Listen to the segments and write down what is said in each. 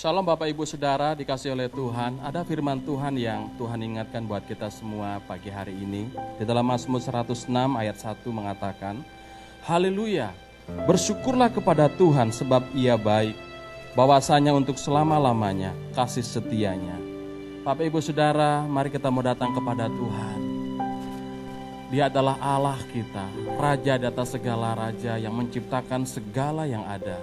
Shalom Bapak Ibu Saudara dikasih oleh Tuhan. Ada firman Tuhan yang Tuhan ingatkan buat kita semua pagi hari ini. Di dalam Mazmur 106 ayat 1 mengatakan, Haleluya, bersyukurlah kepada Tuhan sebab Ia baik, bahwasanya untuk selama-lamanya kasih setianya. Bapak Ibu Saudara, mari kita mau datang kepada Tuhan. Dia adalah Allah kita, Raja di atas segala raja yang menciptakan segala yang ada.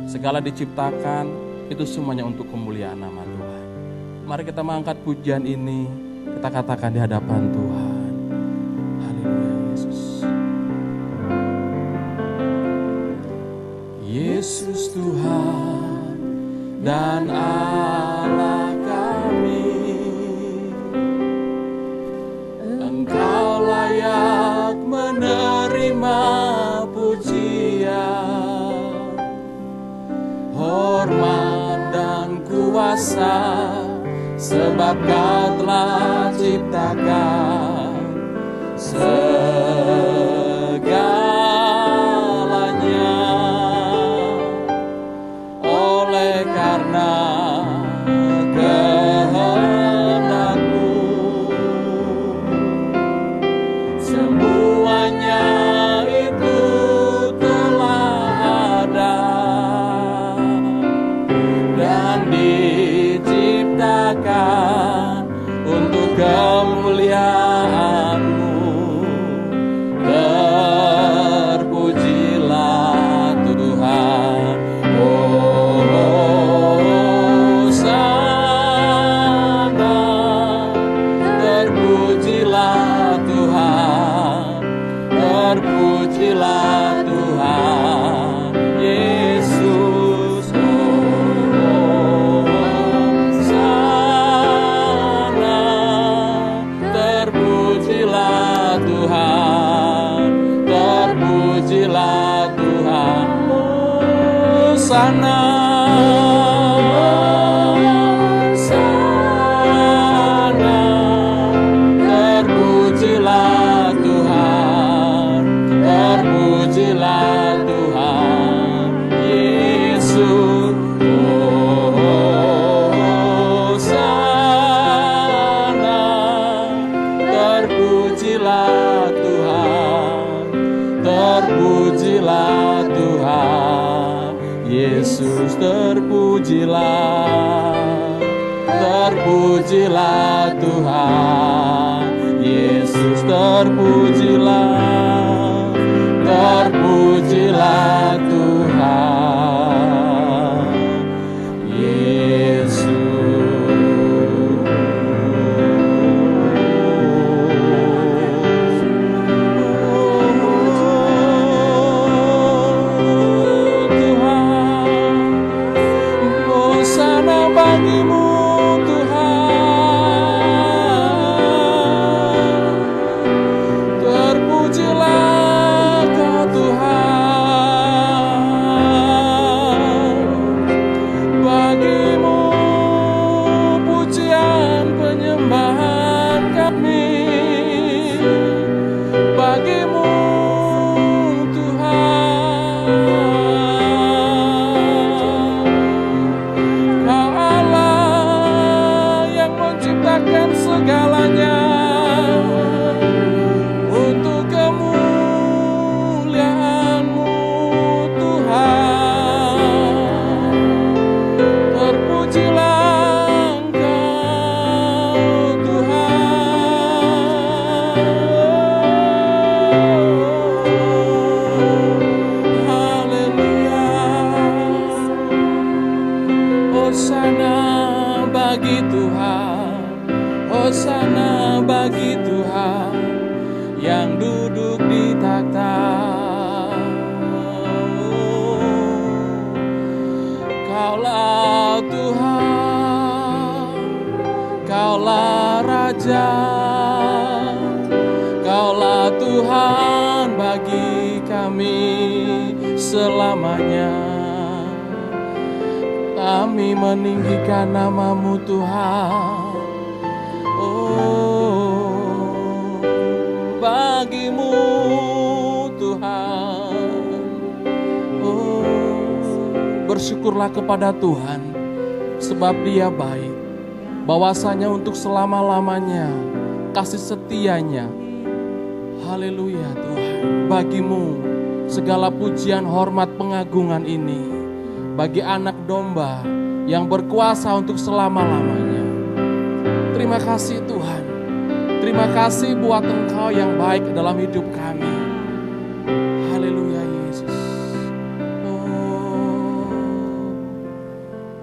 Segala diciptakan, itu semuanya untuk kemuliaan nama Tuhan. Mari kita mengangkat pujian ini, kita katakan di hadapan Tuhan. Haleluya Yesus. Yesus Tuhan dan Allah kami, Engkau layak menerima pujian, hormat dan kuasa, sebab Kau telah ciptakan segalanya. Oleh karena kehendak-Mu, semuanya itu telah ada dan diciptakan untuk kemuliaan-Mu. Terpujilah Tuhan, Hosana. Terpujilah Tuhan, terpujilah Tuhan Yesus. Terpujilah Tuhan, terpujilah Tuhan, Hosana. Hosana. Terpujilah Tuhan, terpujilah Tuhan Yesus. Hosana. Terpujilah Tuhan, terpujilah Tuhan Yesus. Terpujilah, terpujilah Tuhan Yesus. Terpujilah, terpujilah Tuhan Yesus. Bagimu Tuhan, terpujilah Kau Tuhan. Bagimu pujian penyembahan kami, bagimu segalanya untuk kemuliaan-Mu Tuhan. Terpujilah Engkau Tuhan. Haleluya. Hosana bagi Tuhan, Hosana bagi Tuhan yang duduk di takhta. Kaulah Tuhan, Kaulah Raja, Kaulah Tuhan bagi kami selamanya. Kami meninggikan nama-Mu Tuhan. Bagimu Tuhan, bersyukurlah kepada Tuhan sebab Dia baik. Bahwasanya untuk selama-lamanya kasih setianya. Haleluya Tuhan. Bagimu segala pujian, hormat, pengagungan ini. Bagi anak domba yang berkuasa untuk selama-lamanya. Terima kasih Tuhan. Terima kasih buat Engkau yang baik dalam hidup kami. Haleluya Yesus. Oh,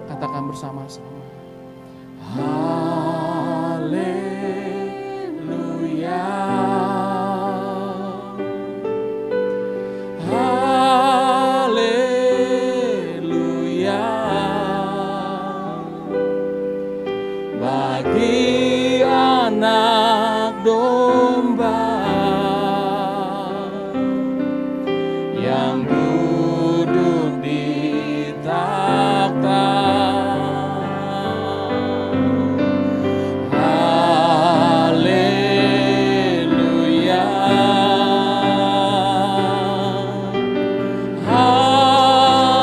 katakan bersama-sama. Haleluya. Haleluya. Bagi anak domba yang duduk di takhta. Haleluya.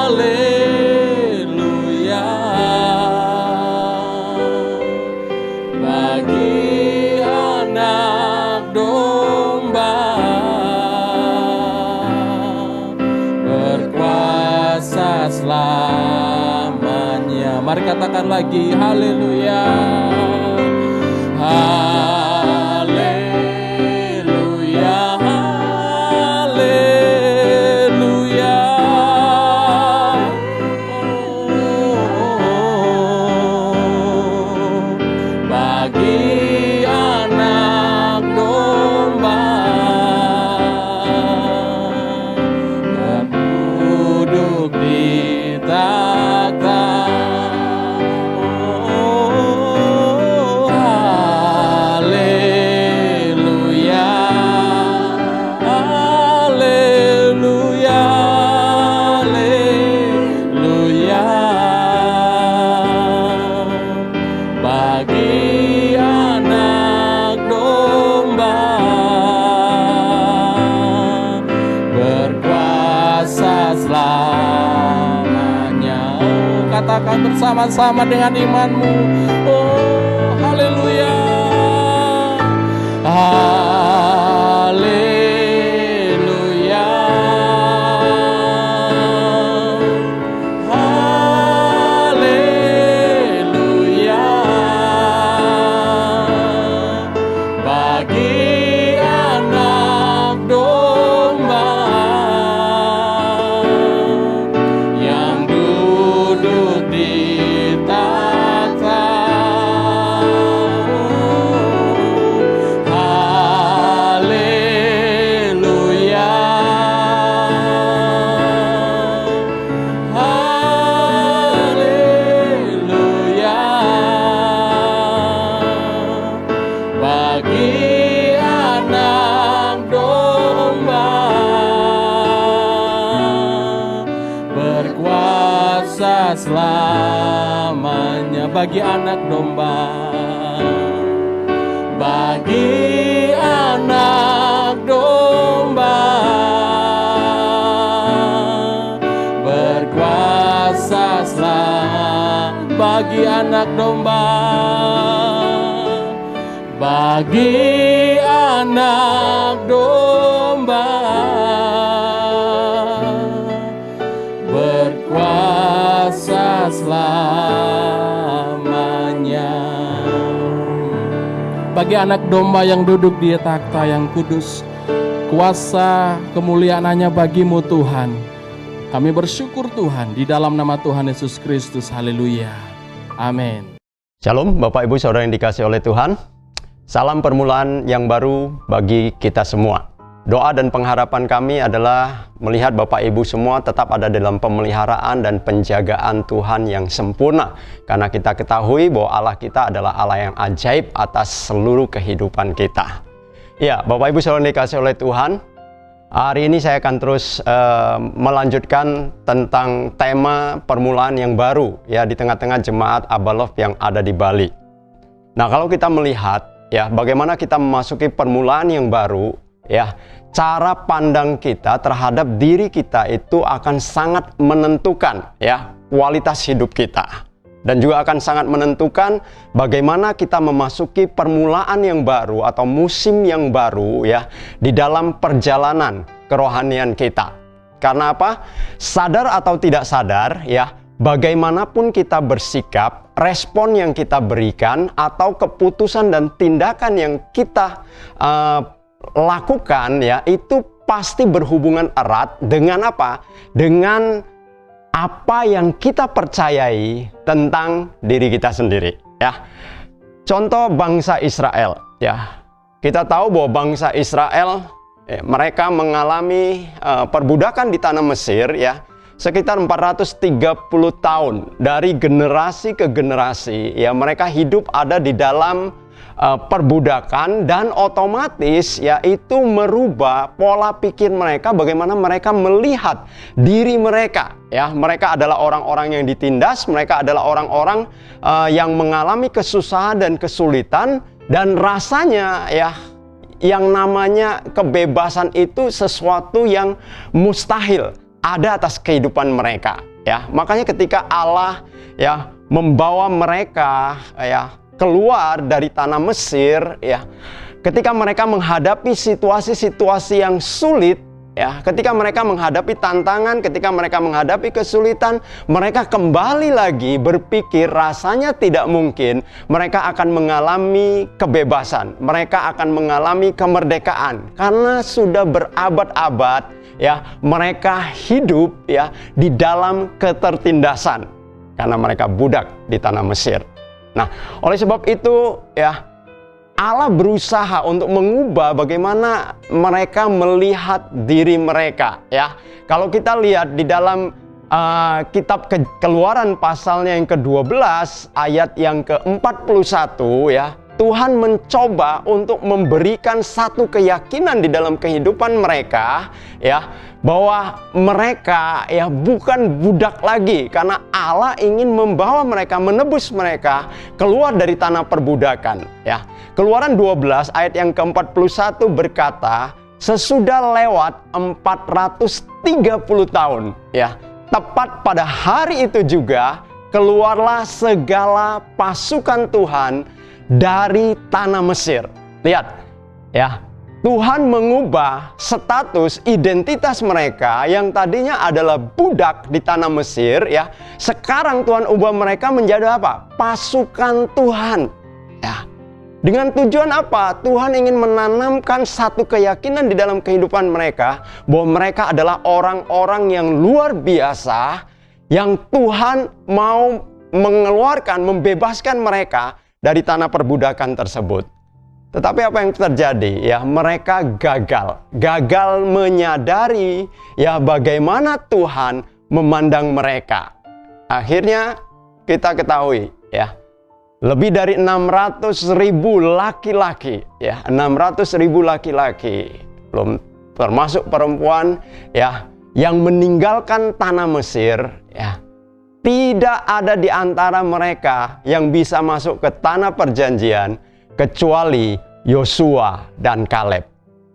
Haleluya. Bagi anak domba berkuasa selamanya. Mari katakan lagi, haleluya. Haleluya. Haleluya. Oh, bagi anak domba yang duduk di takhta. Oh, haleluya. Haleluya. Haleluya. Bagi anak domba berkuasa selamanya. Oh, katakan bersama-sama dengan imanmu. Oh, haleluya. Haleluya. Haleluya. Bagi anak domba yang duduk di takhta. Haleluya. Haleluya. Bagi anak domba berkuasa selamanya. Bagi anak domba. Bagi anak domba berkuasa selamanya. Bagi anak domba. Bagi anak domba berkuasa selamanya. Bagi anak domba yang duduk di takhta yang kudus, kuasa kemuliaan-Nya bagimu Tuhan. Kami bersyukur Tuhan di dalam nama Tuhan Yesus Kristus. Haleluya. Amin. Shalom Bapak Ibu Saudara yang dikasihi oleh Tuhan. Salam permulaan yang baru bagi kita semua. Doa dan pengharapan kami adalah melihat Bapak Ibu semua tetap ada dalam pemeliharaan dan penjagaan Tuhan yang sempurna. Karena kita ketahui bahwa Allah kita adalah Allah yang ajaib atas seluruh kehidupan kita. Ya, Bapak Ibu Saudara yang dikasihi oleh Tuhan, hari ini saya akan terus melanjutkan tentang tema permulaan yang baru ya di tengah-tengah jemaat Abalov yang ada di Bali. Nah, kalau kita melihat ya, bagaimana kita memasuki permulaan yang baru, ya, cara pandang kita terhadap diri kita itu akan sangat menentukan ya kualitas hidup kita. dan juga akan sangat menentukan bagaimana kita memasuki permulaan yang baru atau musim yang baru ya di dalam perjalanan kerohanian kita. Karena apa? Sadar atau tidak sadar ya, bagaimanapun kita bersikap, respon yang kita berikan atau keputusan dan tindakan yang kita lakukan ya, itu pasti berhubungan erat dengan apa? Dengan apa yang kita percayai tentang diri kita sendiri ya. Contoh bangsa Israel ya. Kita tahu bahwa bangsa Israel mereka mengalami perbudakan di tanah Mesir ya sekitar 430 tahun. Dari generasi ke generasi ya, mereka hidup ada di dalam perbudakan, dan otomatis ya itu merubah pola pikir mereka, bagaimana mereka melihat diri mereka ya. Mereka adalah orang-orang yang ditindas, mereka adalah orang-orang yang mengalami kesusahan dan kesulitan, dan rasanya ya yang namanya kebebasan itu sesuatu yang mustahil ada atas kehidupan mereka ya. Makanya ketika Allah ya membawa mereka ya keluar dari tanah Mesir ya, ketika mereka menghadapi situasi-situasi yang sulit ya, ketika mereka menghadapi tantangan, ketika mereka menghadapi kesulitan, mereka kembali lagi berpikir rasanya tidak mungkin mereka akan mengalami kebebasan, mereka akan mengalami kemerdekaan, karena sudah berabad-abad ya mereka hidup ya di dalam ketertindasan karena mereka budak di tanah Mesir. Nah, oleh sebab itu ya Allah berusaha untuk mengubah bagaimana mereka melihat diri mereka ya. Kalau kita lihat di dalam kitab Keluaran pasalnya yang ke-12 ayat yang ke-41 ya, Tuhan mencoba untuk memberikan satu keyakinan di dalam kehidupan mereka ya, bahwa mereka ya bukan budak lagi, karena Allah ingin membawa mereka, menebus mereka keluar dari tanah perbudakan ya. Keluaran 12 ayat yang ke-41 berkata, sesudah lewat 430 tahun ya, tepat pada hari itu juga keluarlah segala pasukan Tuhan dari tanah Mesir. Lihat ya, Tuhan mengubah status identitas mereka yang tadinya adalah budak di tanah Mesir ya. Sekarang Tuhan ubah mereka menjadi apa? Pasukan Tuhan ya. Dengan tujuan apa? Tuhan ingin menanamkan satu keyakinan di dalam kehidupan mereka bahwa mereka adalah orang-orang yang luar biasa, yang Tuhan mau mengeluarkan, membebaskan mereka dari tanah perbudakan tersebut. Tetapi apa yang terjadi ya, mereka gagal menyadari ya bagaimana Tuhan memandang mereka. Akhirnya kita ketahui ya, lebih dari 600.000 laki-laki ya, 600.000 laki-laki, belum termasuk perempuan ya, yang meninggalkan tanah Mesir ya. Tidak ada di antara mereka yang bisa masuk ke tanah perjanjian kecuali Yosua dan Kaleb.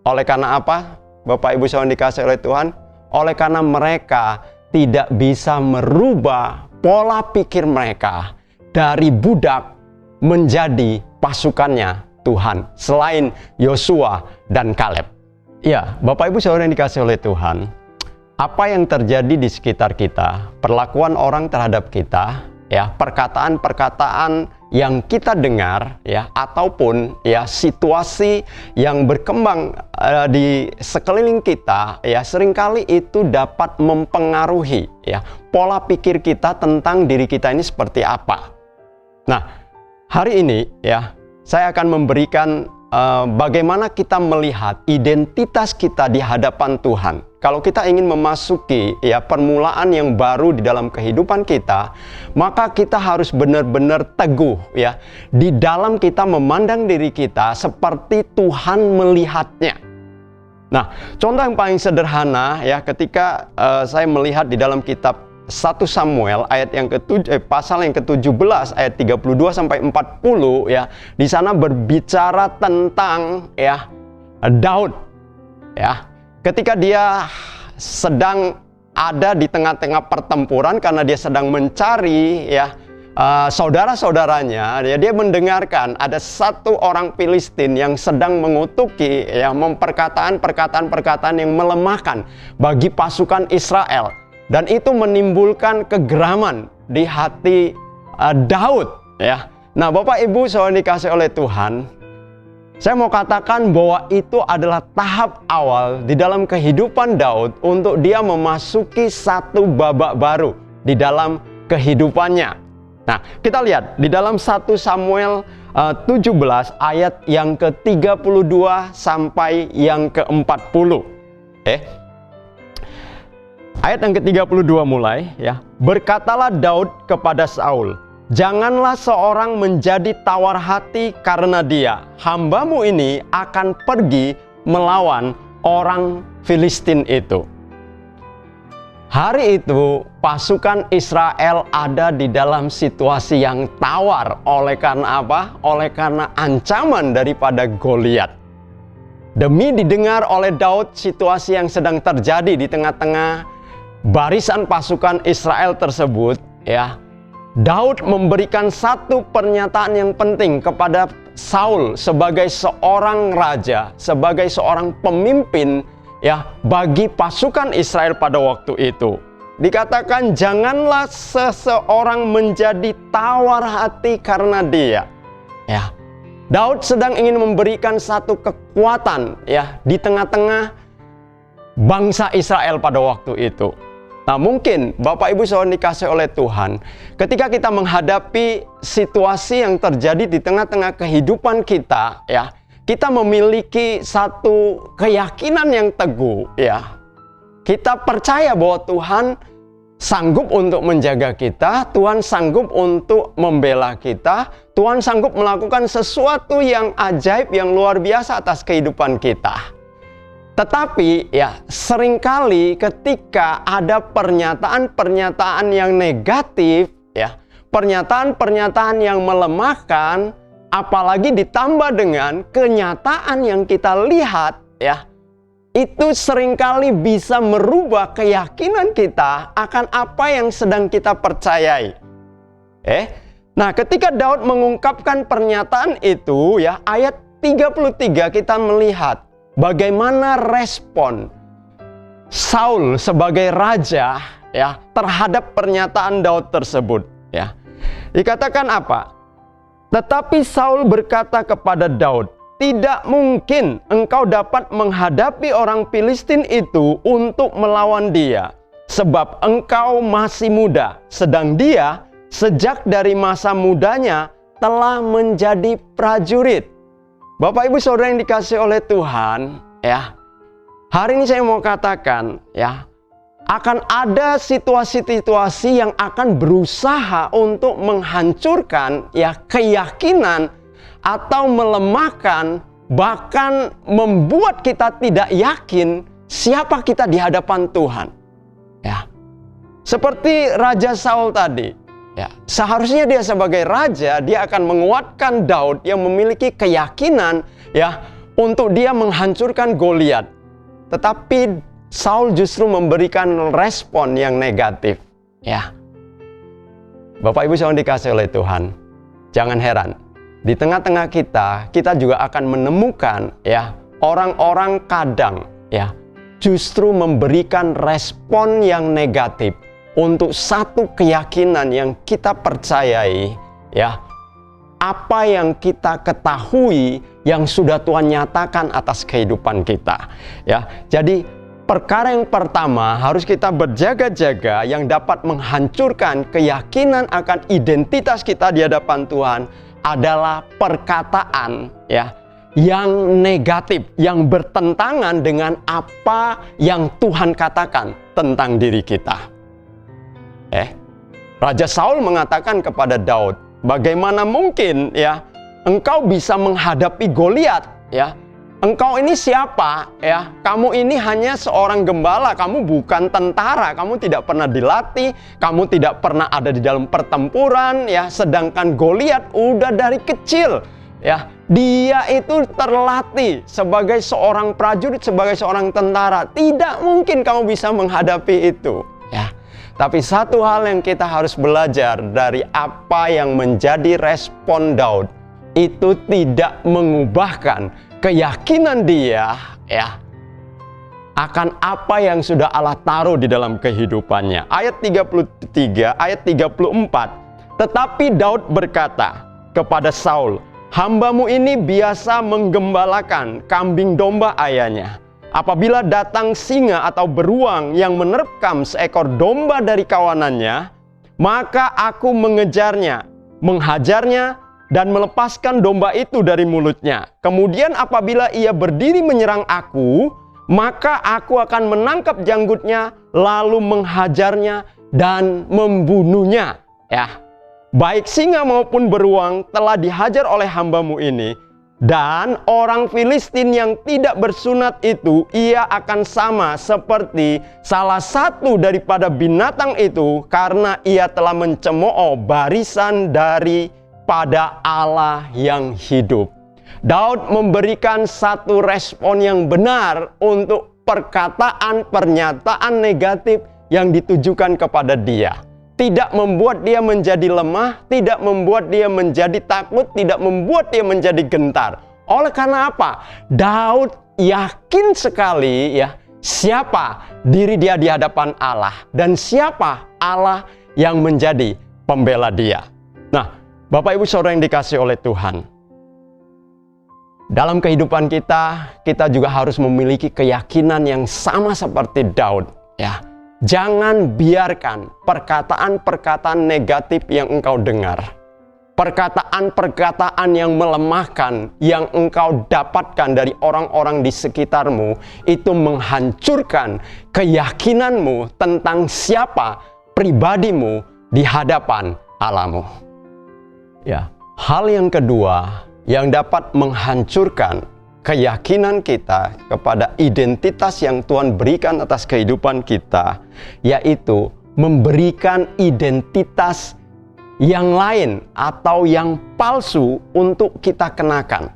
Oleh karena apa? Bapak Ibu saudara dikasihi oleh Tuhan, oleh karena mereka tidak bisa merubah pola pikir mereka dari budak menjadi pasukannya Tuhan selain Yosua dan Kaleb. Ya, Bapak Ibu saudara yang dikasihi oleh Tuhan, apa yang terjadi di sekitar kita, perlakuan orang terhadap kita, ya, perkataan-perkataan yang kita dengar, ya, ataupun ya situasi yang berkembang di sekeliling kita, ya, seringkali itu dapat mempengaruhi, ya, pola pikir kita tentang diri kita ini seperti apa. Nah, hari ini, ya, saya akan memberikan bagaimana kita melihat identitas kita di hadapan Tuhan. Kalau kita ingin memasuki ya permulaan yang baru di dalam kehidupan kita, maka kita harus benar-benar teguh ya di dalam kita memandang diri kita seperti Tuhan melihatnya. Nah, contoh yang paling sederhana ya, ketika saya melihat di dalam kitab 1 Samuel ayat yang pasal yang ke-17 ayat 32 sampai 40 ya. Di sana berbicara tentang ya Daud ya. Ketika dia sedang ada di tengah-tengah pertempuran karena dia sedang mencari ya saudara-saudaranya, dia mendengarkan ada satu orang Filistin yang sedang mengutuki, ya, perkataan-perkataan yang melemahkan bagi pasukan Israel, dan itu menimbulkan kegeraman di hati Daud, ya. Nah, Bapak Ibu saudara dikasih oleh Tuhan, saya mau katakan bahwa itu adalah tahap awal di dalam kehidupan Daud untuk dia memasuki satu babak baru di dalam kehidupannya. Nah, kita lihat di dalam 1 Samuel 17 ayat yang ke-32 sampai yang ke-40. Ayat yang ke-32 mulai, ya. Berkatalah Daud kepada Saul, "Janganlah seorang menjadi tawar hati karena dia. Hambamu ini akan pergi melawan orang Filistin itu." Hari itu pasukan Israel ada di dalam situasi yang tawar. Oleh karena apa? Oleh karena ancaman daripada Goliat. Demi didengar oleh Daud situasi yang sedang terjadi di tengah-tengah barisan pasukan Israel tersebut, ya. Daud memberikan satu pernyataan yang penting kepada Saul sebagai seorang raja, sebagai seorang pemimpin, ya, bagi pasukan Israel pada waktu itu. Dikatakan janganlah seseorang menjadi tawar hati karena dia. Ya. Daud sedang ingin memberikan satu kekuatan, ya, di tengah-tengah bangsa Israel pada waktu itu. Nah, mungkin Bapak Ibu saudara dikasih oleh Tuhan, ketika kita menghadapi situasi yang terjadi di tengah-tengah kehidupan kita, ya, kita memiliki satu keyakinan yang teguh, ya. Kita percaya bahwa Tuhan sanggup untuk menjaga kita, Tuhan sanggup untuk membela kita, Tuhan sanggup melakukan sesuatu yang ajaib, yang luar biasa atas kehidupan kita. Tetapi, ya, seringkali ketika ada pernyataan-pernyataan yang negatif, ya, pernyataan-pernyataan yang melemahkan, apalagi ditambah dengan kenyataan yang kita lihat, ya, itu seringkali bisa merubah keyakinan kita akan apa yang sedang kita percayai. Nah, ketika Daud mengungkapkan pernyataan itu, ya, ayat 33 kita melihat bagaimana respon Saul sebagai raja, ya, terhadap pernyataan Daud tersebut, ya. Dikatakan apa? Tetapi Saul berkata kepada Daud, "Tidak mungkin engkau dapat menghadapi orang Filistin itu untuk melawan dia, sebab engkau masih muda, sedang dia sejak dari masa mudanya telah menjadi prajurit." Bapak Ibu saudara yang dikasih oleh Tuhan, ya, hari ini saya mau katakan, ya, akan ada situasi-situasi yang akan berusaha untuk menghancurkan, ya, keyakinan atau melemahkan, bahkan membuat kita tidak yakin siapa kita di hadapan Tuhan. Ya. Seperti Raja Saul tadi, ya, seharusnya dia sebagai raja, dia akan menguatkan Daud yang memiliki keyakinan, ya, untuk dia menghancurkan Goliat. Tetapi Saul justru memberikan respon yang negatif, ya. Bapak Ibu saudara dikasih oleh Tuhan, jangan heran, di tengah-tengah kita juga akan menemukan, ya, orang-orang kadang, ya, justru memberikan respon yang negatif untuk satu keyakinan yang kita percayai, ya, apa yang kita ketahui yang sudah Tuhan nyatakan atas kehidupan kita, ya. Jadi perkara yang pertama harus kita berjaga-jaga yang dapat menghancurkan keyakinan akan identitas kita di hadapan Tuhan adalah perkataan, ya, yang negatif, yang bertentangan dengan apa yang Tuhan katakan tentang diri kita. Raja Saul mengatakan kepada Daud, "Bagaimana mungkin, ya, engkau bisa menghadapi Goliat, ya? Engkau ini siapa, ya? Kamu ini hanya seorang gembala, kamu bukan tentara, kamu tidak pernah dilatih, kamu tidak pernah ada di dalam pertempuran, ya. Sedangkan Goliat udah dari kecil, ya. Dia itu terlatih sebagai seorang prajurit, sebagai seorang tentara. Tidak mungkin kamu bisa menghadapi itu, ya." Tapi satu hal yang kita harus belajar dari apa yang menjadi respon Daud, itu tidak mengubahkan keyakinan dia ya akan apa yang sudah Allah taruh di dalam kehidupannya. Ayat 33, ayat 34. Tetapi Daud berkata kepada Saul, "Hambamu ini biasa menggembalakan kambing domba ayahnya. Apabila datang singa atau beruang yang menerkam seekor domba dari kawanannya, maka aku mengejarnya, menghajarnya, dan melepaskan domba itu dari mulutnya. Kemudian apabila ia berdiri menyerang aku, maka aku akan menangkap janggutnya, lalu menghajarnya dan membunuhnya." Ya, baik singa maupun beruang telah dihajar oleh hambamu ini. Dan orang Filistin yang tidak bersunat itu, ia akan sama seperti salah satu daripada binatang itu, karena ia telah mencemooh barisan daripada Allah yang hidup. Daud memberikan satu respon yang benar untuk pernyataan negatif yang ditujukan kepada dia. Tidak membuat dia menjadi lemah, tidak membuat dia menjadi takut, tidak membuat dia menjadi gentar. Oleh karena apa? Daud yakin sekali ya siapa diri dia di hadapan Allah dan siapa Allah yang menjadi pembela dia. Nah, Bapak Ibu Saudara yang dikasihi oleh Tuhan, dalam kehidupan kita juga harus memiliki keyakinan yang sama seperti Daud ya. Jangan biarkan perkataan-perkataan negatif yang engkau dengar, perkataan-perkataan yang melemahkan yang engkau dapatkan dari orang-orang di sekitarmu, itu menghancurkan keyakinanmu tentang siapa pribadimu di hadapan Allahmu. Ya, hal yang kedua yang dapat menghancurkan keyakinan kita kepada identitas yang Tuhan berikan atas kehidupan kita, yaitu memberikan identitas yang lain atau yang palsu untuk kita kenakan.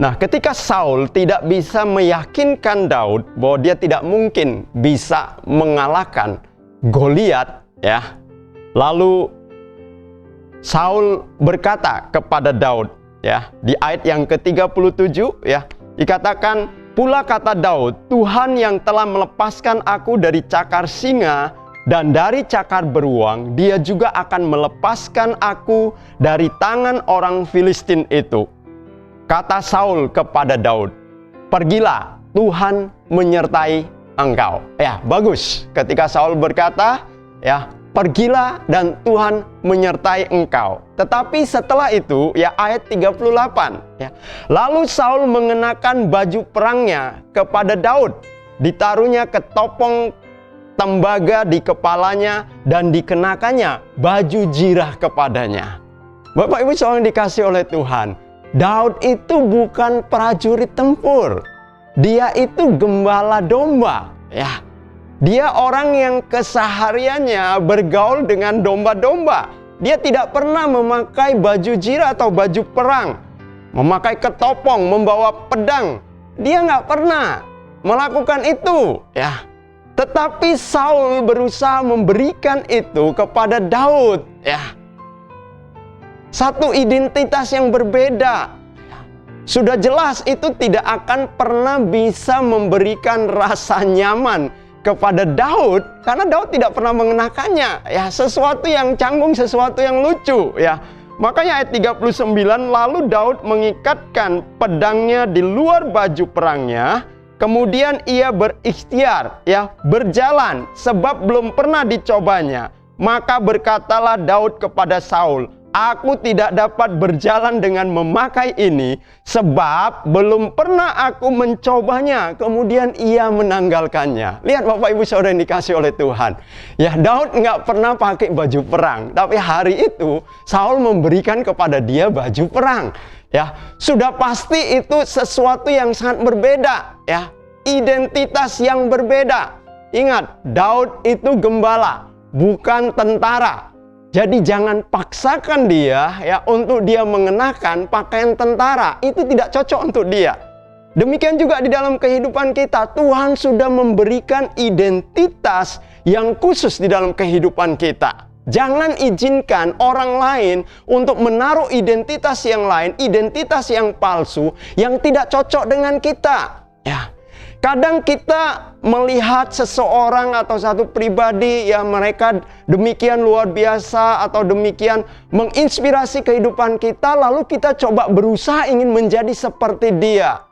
Nah, ketika Saul tidak bisa meyakinkan Daud bahwa dia tidak mungkin bisa mengalahkan Goliat, ya, lalu Saul berkata kepada Daud, ya, di ayat yang ke-37 ya, dikatakan, "Pula kata Daud, Tuhan yang telah melepaskan aku dari cakar singa dan dari cakar beruang, dia juga akan melepaskan aku dari tangan orang Filistin itu." Kata Saul kepada Daud, "Pergilah, Tuhan menyertai engkau." Ya, bagus. Ketika Saul berkata, ya, "Pergilah dan Tuhan menyertai engkau." Tetapi setelah itu, ya, ayat 38, ya, lalu Saul mengenakan baju perangnya kepada Daud, ditaruhnya ketopong tembaga di kepalanya dan dikenakannya baju jirah kepadanya. Bapak Ibu Saudara yang dikasihi oleh Tuhan, Daud itu bukan prajurit tempur, dia itu gembala domba, ya. Dia orang yang kesehariannya bergaul dengan domba-domba. Dia tidak pernah memakai baju jirah atau baju perang, memakai ketopong, membawa pedang. Dia nggak pernah melakukan itu, ya. Tetapi Saul berusaha memberikan itu kepada Daud, ya. Satu identitas yang berbeda. Sudah jelas itu tidak akan pernah bisa memberikan rasa nyaman kepada Daud, karena Daud tidak pernah mengenakannya, ya, sesuatu yang canggung, sesuatu yang lucu, ya. Makanya ayat 39, lalu Daud mengikatkan pedangnya di luar baju perangnya, kemudian ia berikhtiar, ya, berjalan sebab belum pernah dicobanya. Maka berkatalah Daud kepada Saul, "Aku tidak dapat berjalan dengan memakai ini, sebab belum pernah aku mencobanya." Kemudian ia menanggalkannya. Lihat Bapak Ibu Saudara yang dikasih oleh Tuhan. Ya, Daud nggak pernah pakai baju perang. Tapi hari itu Saul memberikan kepada dia baju perang. Ya, sudah pasti itu sesuatu yang sangat berbeda. Ya, identitas yang berbeda. Ingat, Daud itu gembala, bukan tentara. Jadi jangan paksakan dia, ya, untuk dia mengenakan pakaian tentara. Itu tidak cocok untuk dia. Demikian juga di dalam kehidupan kita, Tuhan sudah memberikan identitas yang khusus di dalam kehidupan kita. Jangan izinkan orang lain untuk menaruh identitas yang lain, identitas yang palsu, yang tidak cocok dengan kita. Ya, kadang kita melihat seseorang atau satu pribadi, ya mereka demikian luar biasa atau demikian menginspirasi kehidupan kita, lalu kita coba berusaha ingin menjadi seperti dia.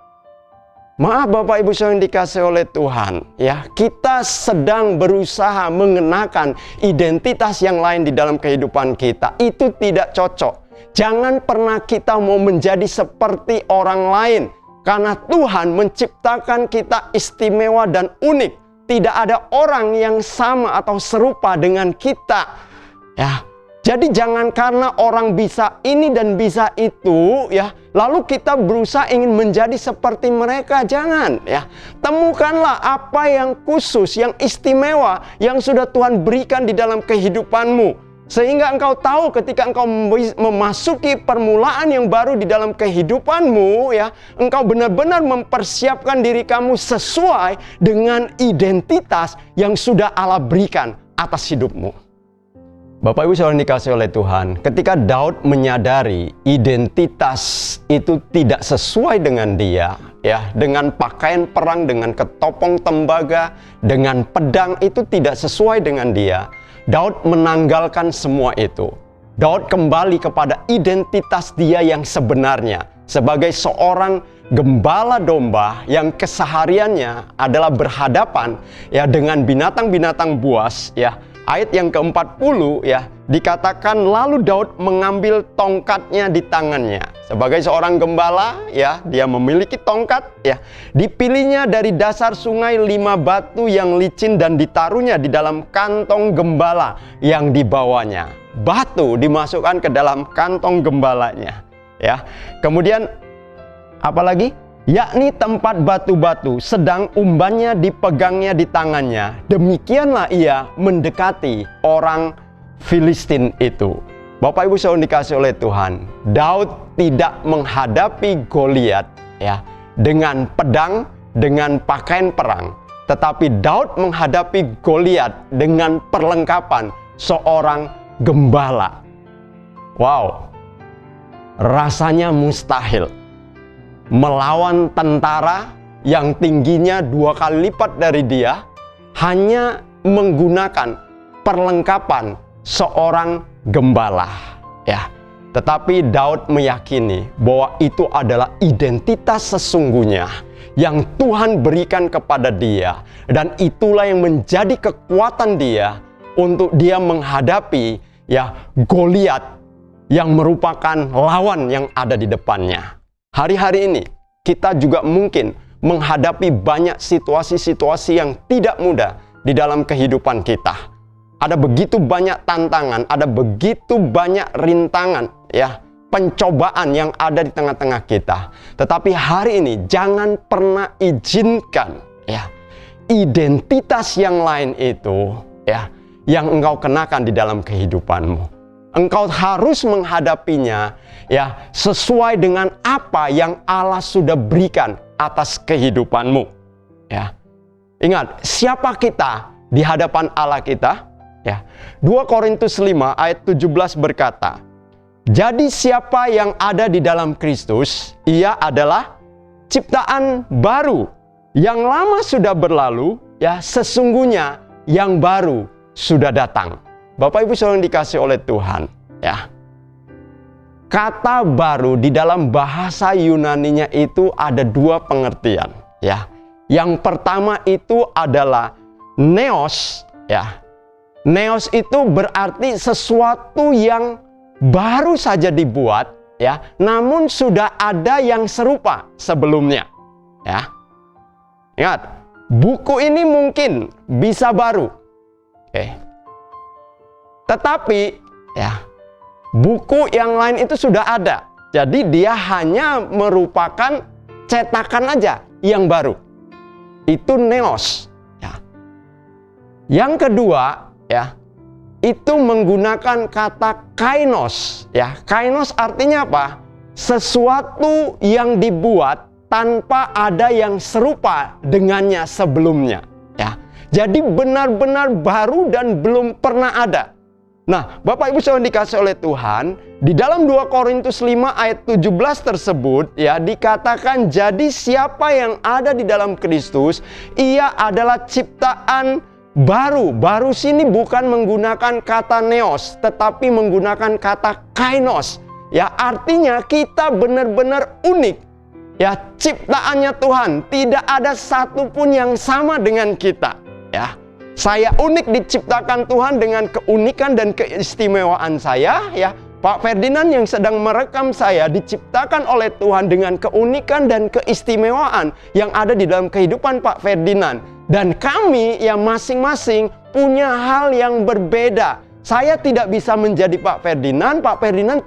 Maaf Bapak Ibu yang dikasih oleh Tuhan, ya kita sedang berusaha mengenakan identitas yang lain di dalam kehidupan kita. Itu tidak cocok. Jangan pernah kita mau menjadi seperti orang lain, karena Tuhan menciptakan kita istimewa dan unik. Tidak ada orang yang sama atau serupa dengan kita. Ya, jadi jangan karena orang bisa ini dan bisa itu, ya, lalu kita berusaha ingin menjadi seperti mereka. Jangan, ya. Temukanlah apa yang khusus, yang istimewa, yang sudah Tuhan berikan di dalam kehidupanmu. Sehingga engkau tahu ketika engkau memasuki permulaan yang baru di dalam kehidupanmu, ya, engkau benar-benar mempersiapkan diri kamu sesuai dengan identitas yang sudah Allah berikan atas hidupmu. Bapak Ibu saudara dikasih oleh Tuhan, ketika Daud menyadari identitas itu tidak sesuai dengan dia, ya, dengan pakaian perang, dengan ketopong tembaga, dengan pedang itu tidak sesuai dengan dia, Daud menanggalkan semua itu. Daud kembali kepada identitas dia yang sebenarnya sebagai seorang gembala domba yang kesehariannya adalah berhadapan, ya, dengan binatang-binatang buas, ya. Ayat yang ke-40, ya, dikatakan lalu Daud mengambil tongkatnya di tangannya. Sebagai seorang gembala, ya, dia memiliki tongkat, ya. Dipilihnya dari dasar sungai 5 batu yang licin dan ditaruhnya di dalam kantong gembala yang dibawanya. Batu dimasukkan ke dalam kantong gembalanya, ya. Kemudian apa lagi? Yakni tempat batu-batu, sedang umbannya dipegangnya di tangannya. Demikianlah ia mendekati orang Filistin itu. Bapak Ibu saudara dikasih oleh Tuhan, Daud tidak menghadapi Goliat, ya, dengan pedang, dengan pakaian perang, tetapi Daud menghadapi Goliat dengan perlengkapan seorang gembala. Wow, rasanya mustahil melawan tentara yang tingginya 2 kali lipat dari dia, hanya menggunakan perlengkapan seorang gembala, ya. Tetapi Daud meyakini bahwa itu adalah identitas sesungguhnya yang Tuhan berikan kepada dia, dan itulah yang menjadi kekuatan dia untuk dia menghadapi, ya, Goliat yang merupakan lawan yang ada di depannya. Hari-hari ini kita juga mungkin menghadapi banyak situasi-situasi yang tidak mudah di dalam kehidupan kita. Ada begitu banyak tantangan, ada begitu banyak rintangan, ya, pencobaan yang ada di tengah-tengah kita. Tetapi hari ini jangan pernah izinkan, ya, identitas yang lain itu, ya, yang engkau kenakan di dalam kehidupanmu. Engkau harus menghadapinya, ya, sesuai dengan apa yang Allah sudah berikan atas kehidupanmu, ya. Ingat, siapa kita di hadapan Allah kita? Ya. 2 Korintus 5 ayat 17 berkata, jadi siapa yang ada di dalam Kristus, ia adalah ciptaan baru. Yang lama sudah berlalu, ya, sesungguhnya yang baru sudah datang. Bapak Ibu saudara yang dikasih oleh Tuhan, ya. Kata baru di dalam bahasa Yunaninya itu ada 2 pengertian, ya. Yang pertama itu adalah neos, ya. Neos itu berarti sesuatu yang baru saja dibuat, ya, namun sudah ada yang serupa sebelumnya, ya. Ingat, buku ini mungkin bisa baru, oke. Tetapi, ya, buku yang lain itu sudah ada. Jadi dia hanya merupakan cetakan aja yang baru. Itu neos, ya. Yang kedua, ya, itu menggunakan kata kainos, ya. Kainos artinya apa? Sesuatu yang dibuat tanpa ada yang serupa dengannya sebelumnya, ya. Jadi benar-benar baru dan belum pernah ada. Nah, Bapak Ibu Saudara dikasih oleh Tuhan, di dalam 2 Korintus 5 ayat 17 tersebut ya dikatakan, jadi siapa yang ada di dalam Kristus, ia adalah ciptaan baru. Baru sini bukan menggunakan kata neos, tetapi menggunakan kata kainos. Ya, artinya kita benar-benar unik. Ya, ciptaannya Tuhan, tidak ada satupun yang sama dengan kita. Ya. Saya unik diciptakan Tuhan dengan keunikan dan keistimewaan saya, ya. Pak Ferdinand yang sedang merekam saya diciptakan oleh Tuhan dengan keunikan dan keistimewaan yang ada di dalam kehidupan Pak Ferdinand. Dan kami yang masing-masing punya hal yang berbeda. Saya tidak bisa menjadi Pak Ferdinand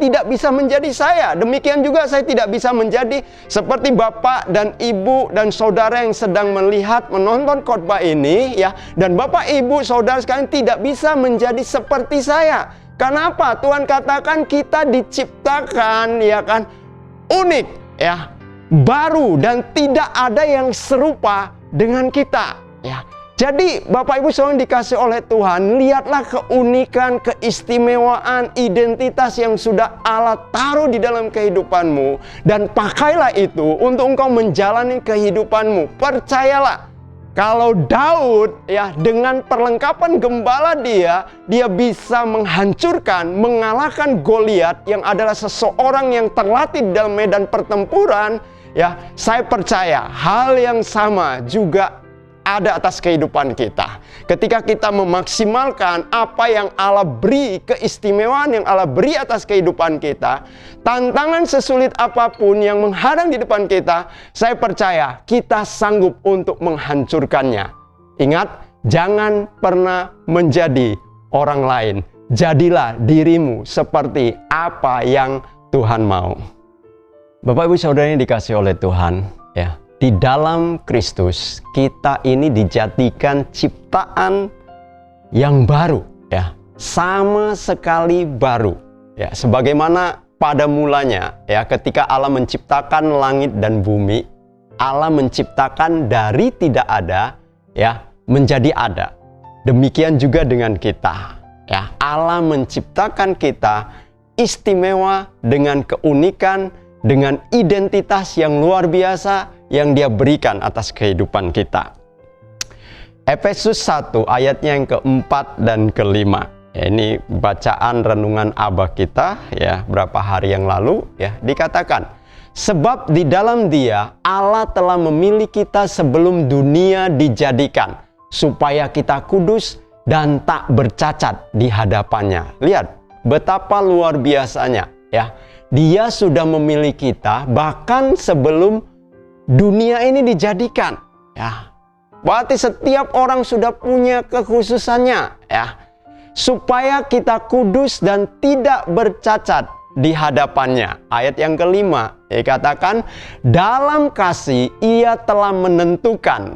tidak bisa menjadi saya. Demikian juga saya tidak bisa menjadi seperti Bapak dan Ibu dan saudara yang sedang menonton khotbah ini, ya. Dan Bapak, Ibu, saudara sekalian tidak bisa menjadi seperti saya. Kenapa? Tuhan katakan kita diciptakan, ya kan, unik, ya, baru, dan tidak ada yang serupa dengan kita, ya. Jadi Bapak Ibu Saudara dikasih oleh Tuhan, lihatlah keunikan, keistimewaan, identitas yang sudah Allah taruh di dalam kehidupanmu. Dan pakailah itu untuk engkau menjalani kehidupanmu. Percayalah, kalau Daud ya dengan perlengkapan gembala dia bisa menghancurkan, mengalahkan Goliat yang adalah seseorang yang terlatih di dalam medan pertempuran. Ya, saya percaya hal yang sama juga ada atas kehidupan kita. Ketika kita memaksimalkan apa yang Allah beri, keistimewaan yang Allah beri atas kehidupan kita, tantangan sesulit apapun yang menghadang di depan kita, saya percaya kita sanggup untuk menghancurkannya. Ingat, jangan pernah menjadi orang lain. Jadilah dirimu seperti apa yang Tuhan mau. Bapak Ibu Saudara yang dikasih oleh Tuhan, ya. Di dalam Kristus kita ini dijadikan ciptaan yang baru, ya, sama sekali baru, ya, sebagaimana pada mulanya, ya, ketika Allah menciptakan langit dan bumi, Allah menciptakan dari tidak ada, ya, menjadi ada. Demikian juga dengan kita, ya, Allah menciptakan kita istimewa dengan keunikan, dengan identitas yang luar biasa yang Dia berikan atas kehidupan kita. Efesus 1 ayatnya yang keempat dan kelima. Ya, ini bacaan renungan Abah kita ya berapa hari yang lalu ya, dikatakan, sebab di dalam Dia Allah telah memilih kita sebelum dunia dijadikan, supaya kita kudus dan tak bercacat di hadapannya. Lihat betapa luar biasanya, ya. Dia sudah memilih kita bahkan sebelum dunia ini dijadikan, ya. Berarti setiap orang sudah punya kekhususannya, ya. Supaya kita kudus dan tidak bercacat di hadapannya. Ayat yang kelima dikatakan, dalam kasih Ia telah menentukan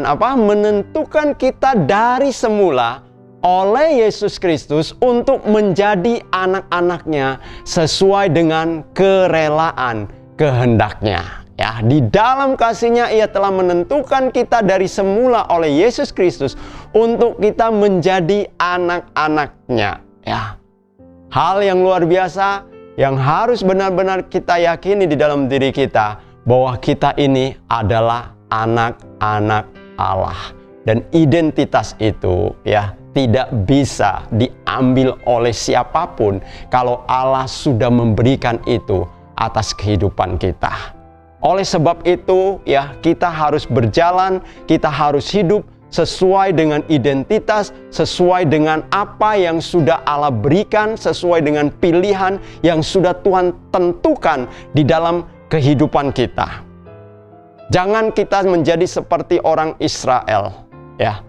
apa? Menentukan kita dari semula oleh Yesus Kristus untuk menjadi anak-anaknya sesuai dengan kerelaan kehendaknya. Ya, di dalam kasih-Nya Ia telah menentukan kita dari semula oleh Yesus Kristus untuk kita menjadi anak-anak-Nya. Ya, hal yang luar biasa yang harus benar-benar kita yakini di dalam diri kita, bahwa kita ini adalah anak-anak Allah. Dan identitas itu ya tidak bisa diambil oleh siapapun kalau Allah sudah memberikan itu atas kehidupan kita. Oleh sebab itu ya, kita harus berjalan, kita harus hidup sesuai dengan identitas, sesuai dengan apa yang sudah Allah berikan, sesuai dengan pilihan yang sudah Tuhan tentukan di dalam kehidupan kita. Jangan kita menjadi seperti orang Israel, ya,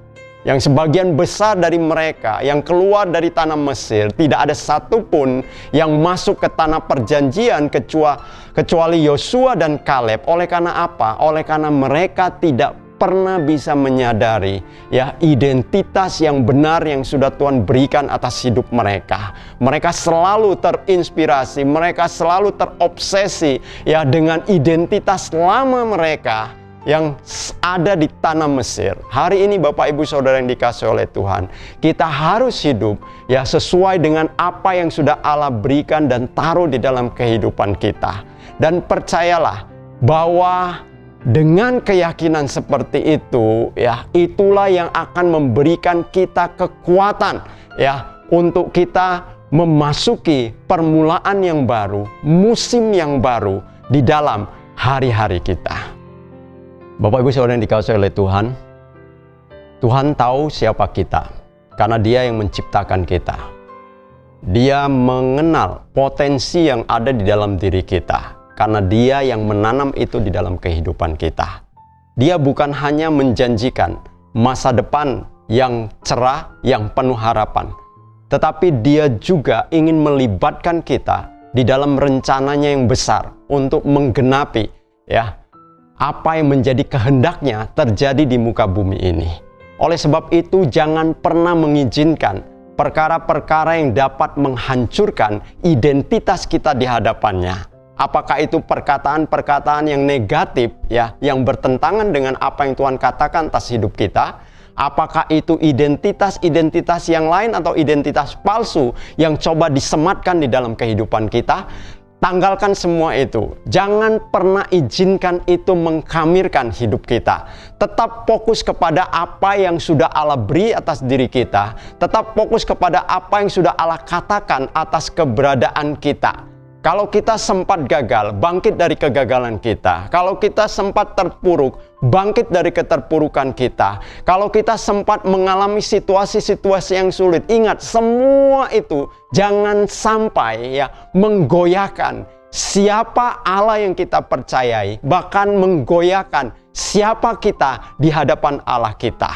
yang sebagian besar dari mereka yang keluar dari tanah Mesir, tidak ada satupun yang masuk ke tanah perjanjian kecuali Yosua dan Kaleb. Oleh karena apa? Oleh karena mereka tidak pernah bisa menyadari ya identitas yang benar yang sudah Tuhan berikan atas hidup mereka. Mereka selalu terinspirasi, mereka selalu terobsesi ya dengan identitas lama mereka yang ada di tanah Mesir. Hari ini Bapak Ibu Saudara yang dikasihi oleh Tuhan, kita harus hidup ya sesuai dengan apa yang sudah Allah berikan dan taruh di dalam kehidupan kita. Dan percayalah bahwa dengan keyakinan seperti itu ya, itulah yang akan memberikan kita kekuatan ya untuk kita memasuki permulaan yang baru, musim yang baru di dalam hari-hari kita. Bapak Ibu Saudara yang dikasihi oleh Tuhan, Tuhan tahu siapa kita karena Dia yang menciptakan kita. Dia mengenal potensi yang ada di dalam diri kita karena Dia yang menanam itu di dalam kehidupan kita. Dia bukan hanya menjanjikan masa depan yang cerah, yang penuh harapan, tetapi Dia juga ingin melibatkan kita di dalam rencananya yang besar untuk menggenapi ya apa yang menjadi kehendaknya terjadi di muka bumi ini. Oleh sebab itu, jangan pernah mengizinkan perkara-perkara yang dapat menghancurkan identitas kita di hadapannya. Apakah itu perkataan-perkataan yang negatif ya, yang bertentangan dengan apa yang Tuhan katakan atas hidup kita? Apakah itu identitas-identitas yang lain atau identitas palsu yang coba disematkan di dalam kehidupan kita? Tanggalkan semua itu. Jangan pernah izinkan itu mengkhamirkan hidup kita. Tetap fokus kepada apa yang sudah Allah beri atas diri kita. Tetap fokus kepada apa yang sudah Allah katakan atas keberadaan kita. Kalau kita sempat gagal, bangkit dari kegagalan kita. Kalau kita sempat terpuruk, bangkit dari keterpurukan kita. Kalau kita sempat mengalami situasi-situasi yang sulit, ingat semua itu jangan sampai ya menggoyahkan siapa Allah yang kita percayai, bahkan menggoyahkan siapa kita di hadapan Allah kita.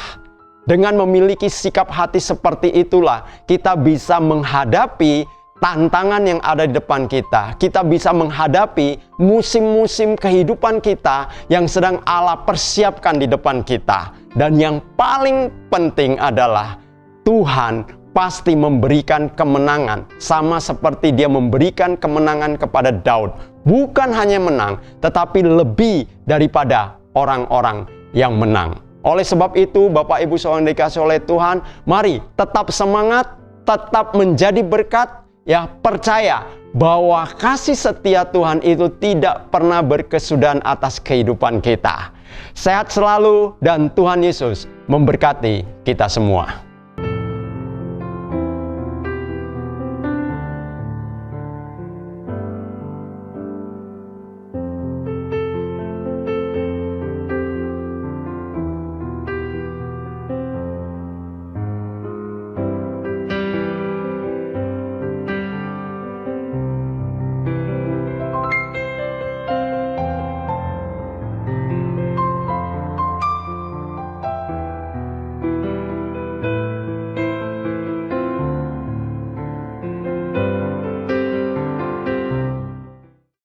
Dengan memiliki sikap hati seperti itulah kita bisa menghadapi tantangan yang ada di depan kita. Kita bisa menghadapi musim-musim kehidupan kita yang sedang Allah persiapkan di depan kita. Dan yang paling penting adalah Tuhan pasti memberikan kemenangan, sama seperti Dia memberikan kemenangan kepada Daud. Bukan hanya menang, tetapi lebih daripada orang-orang yang menang. Oleh sebab itu, Bapak Ibu Saudara yang dikasihi oleh Tuhan, mari tetap semangat, tetap menjadi berkat. Ya, percaya bahwa kasih setia Tuhan itu tidak pernah berkesudahan atas kehidupan kita. Sehat selalu dan Tuhan Yesus memberkati kita semua.